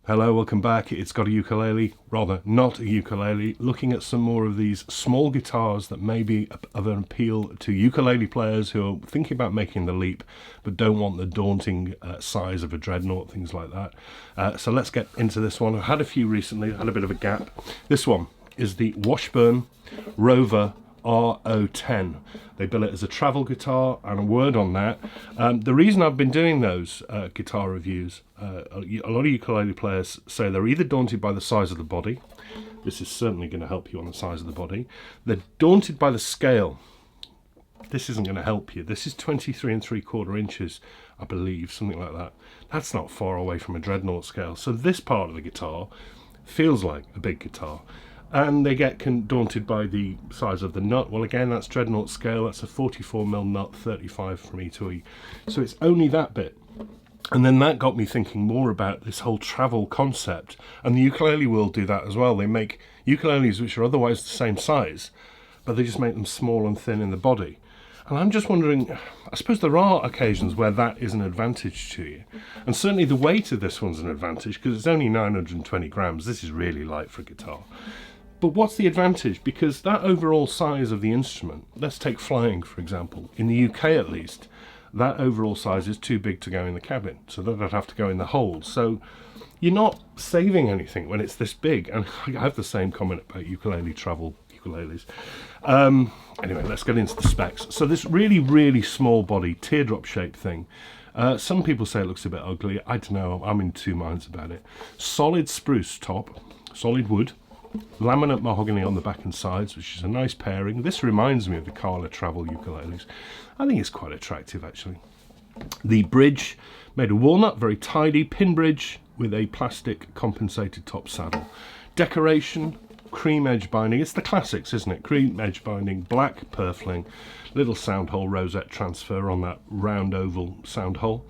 Hello, welcome back. It's GotAUkulele, rather not a ukulele, looking at some more of these small guitars that may be of an appeal to ukulele players who are thinking about making the leap but don't want the daunting size of a dreadnought, things like that. So let's get into this one. I've had a few recently, had a bit of a gap. This one is the Washburn Rover RO10. They bill it as a travel guitar, and a word on that. The reason I've been doing those guitar reviews, a lot of ukulele players say they're either daunted by the size of the body. This is certainly going to help you on the size of the body. They're daunted by the scale. This isn't going to help you. This is 23 3/4 inches, I believe, something like that. That's not far away from a dreadnought scale. So this part of the guitar feels like a big guitar. And they get daunted by the size of the nut. Well, again, that's dreadnought scale. That's a 44mm nut, 35 from E to E. So it's only that bit. And then that got me thinking more about this whole travel concept. And the ukulele will do that as well. They make ukuleles which are otherwise the same size, but they just make them small and thin in the body. And I'm just wondering, I suppose there are occasions where that is an advantage to you. And certainly the weight of this one's an advantage because it's only 920 grams. This is really light for a guitar. But what's the advantage? Because that overall size of the instrument, let's take flying for example, in the UK at least, that overall size is too big to go in the cabin, so that would have to go in the hold. So you're not saving anything when it's this big. And I have the same comment about ukulele travel ukuleles. Anyway, let's get into the specs. So this really small body, teardrop shaped thing. Some people say it looks a bit ugly. I don't know, I'm in two minds about it. Solid spruce top, solid wood. Laminate mahogany on the back and sides, which is a nice pairing. This reminds me of the Kala travel ukuleles. I think it's quite attractive actually. The bridge made of walnut, very tidy, pin bridge with a plastic compensated top saddle. Decoration, cream edge binding. It's the classics, isn't it? Cream edge binding, black purfling, little sound hole rosette transfer on that round oval sound hole.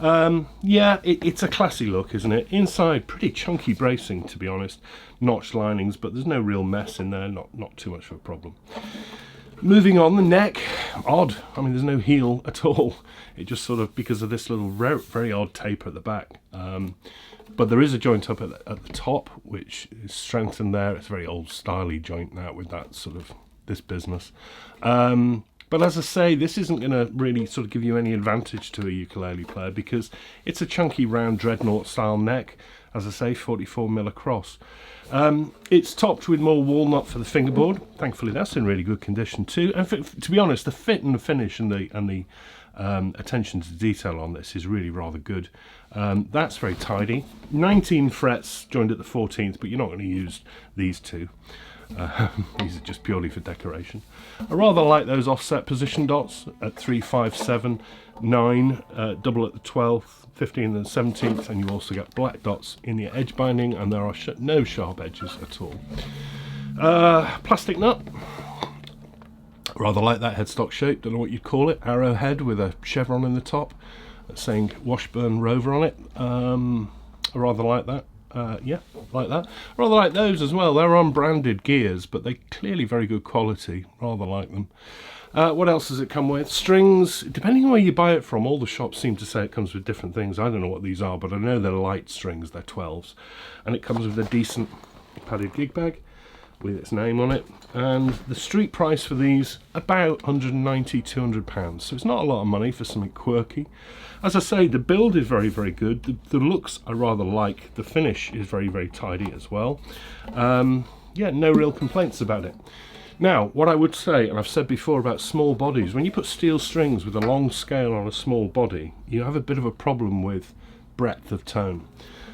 Yeah, it's a classy look, isn't it? Inside, pretty chunky bracing, to be honest. Notched linings, but there's no real mess in there, not too much of a problem. Moving on, the neck, odd. I mean, there's no heel at all. It just sort of, because of this little very odd taper at the back. But there is a joint up at the top, which is strengthened there. It's a very old styly joint now with that sort of, this business. But as I say, this isn't going to really sort of give you any advantage to a ukulele player because it's a chunky round dreadnought style neck, as I say, 44mm across. It's topped with more walnut for the fingerboard. Thankfully, that's in really good condition too. And to be honest, the fit and the finish and the attention to detail on this is really rather good. That's very tidy. 19 frets joined at the 14th, but you're not going to use these two. These are just purely for decoration. I rather like those offset position dots at 3, 5, 7, 9, double at the 12th, 15th and 17th, and you also get black dots in the edge binding, and there are no sharp edges at all. Plastic nut. Rather like that headstock shape, don't know what you'd call it, arrowhead with a chevron in the top saying Washburn Rover on it. I rather like that. Yeah, like that. Rather like those as well. They're unbranded gears, but they're clearly very good quality. Rather like them. What else does it come with? Strings. Depending on where you buy it from, all the shops seem to say it comes with different things. I don't know what these are, but I know they're light strings. They're 12s. And it comes with a decent padded gig bag with its name on it. And the street price for these, about £190, £200. So it's not a lot of money for something quirky. As I say, the build is very good. The looks I rather like. The finish is very tidy as well. Yeah, no real complaints about it. Now, what I would say, and I've said before about small bodies, when you put steel strings with a long scale on a small body, you have a bit of a problem with breadth of tone.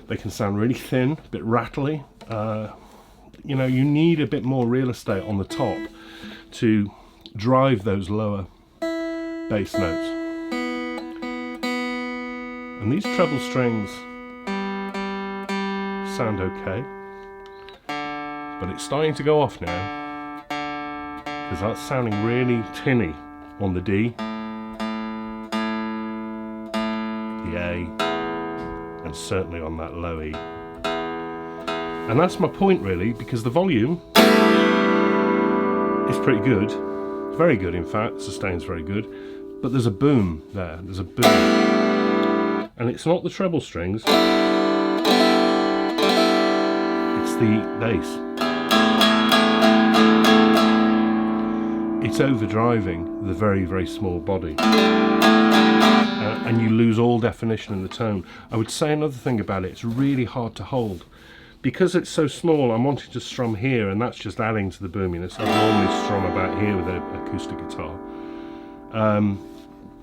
They can sound really thin, a bit rattly. You know, you need a bit more real estate on the top to drive those lower bass notes. And these treble strings sound okay, but it's starting to go off now because that's sounding really tinny on the D, the A, and certainly on that low E. And that's my point really, because the volume is pretty good, very good in fact, sustain's very good, but there's a boom there, there's a boom. And it's not the treble strings, that's the bass. It's overdriving the very, very small body. And you lose all definition in the tone. I would say another thing about it, it's really hard to hold. Because it's so small, I'm wanting to strum here, and that's just adding to the boominess. I normally strum about here with an acoustic guitar.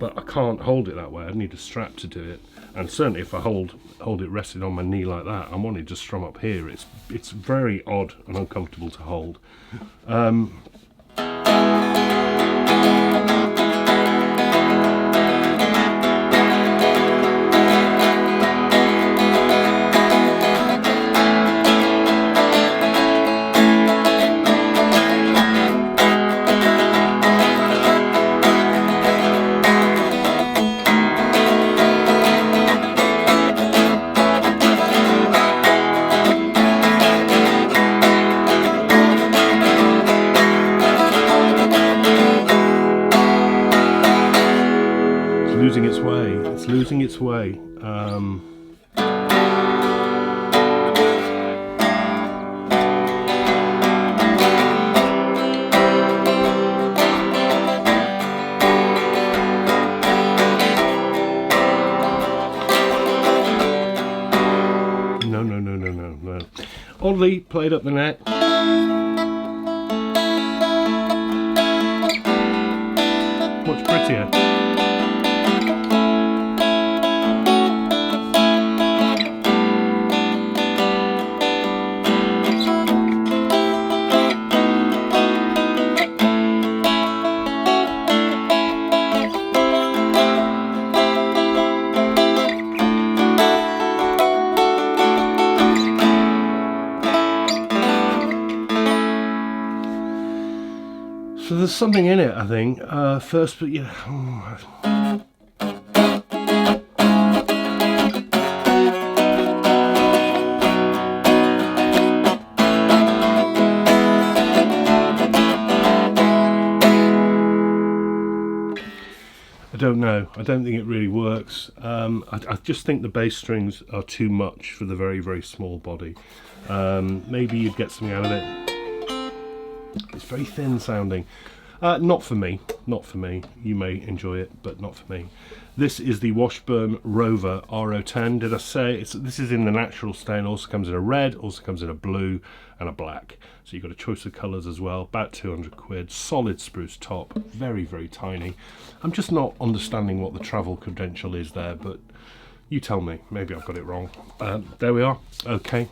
But I can't hold it that way. I need a strap to do it. And certainly if I hold it rested on my knee like that, I'm wanting to strum up here. It's very odd and uncomfortable to hold. Losing its way. It's losing its way. No. Oddly played up the neck. Much prettier. So there's something in it, I think. First, but yeah. I don't know. I don't think it really works. I just think the bass strings are too much for the very, very small body. Maybe you'd get something out of it. It's very thin sounding. Not for me. Not for me. You may enjoy it, but not for me. This is the Washburn Rover RO10. Did I say this is in the natural stain? Also comes in a red, also comes in a blue and a black. So you've got a choice of colours as well. About 200 quid. Solid spruce top. Very, very tiny. I'm just not understanding what the travel credential is there, but you tell me. Maybe I've got it wrong. There we are. Okay.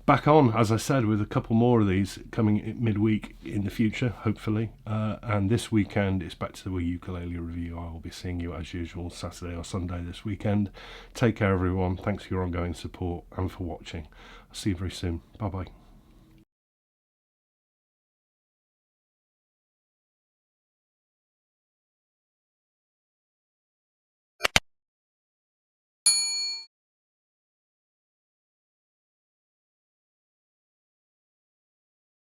Back on, as I said, with a couple more of these coming midweek in the future, hopefully. And this weekend, it's back to the ukulele review. I will be seeing you as usual Saturday or Sunday this weekend. Take care, everyone. Thanks for your ongoing support and for watching. I'll see you very soon. Bye-bye.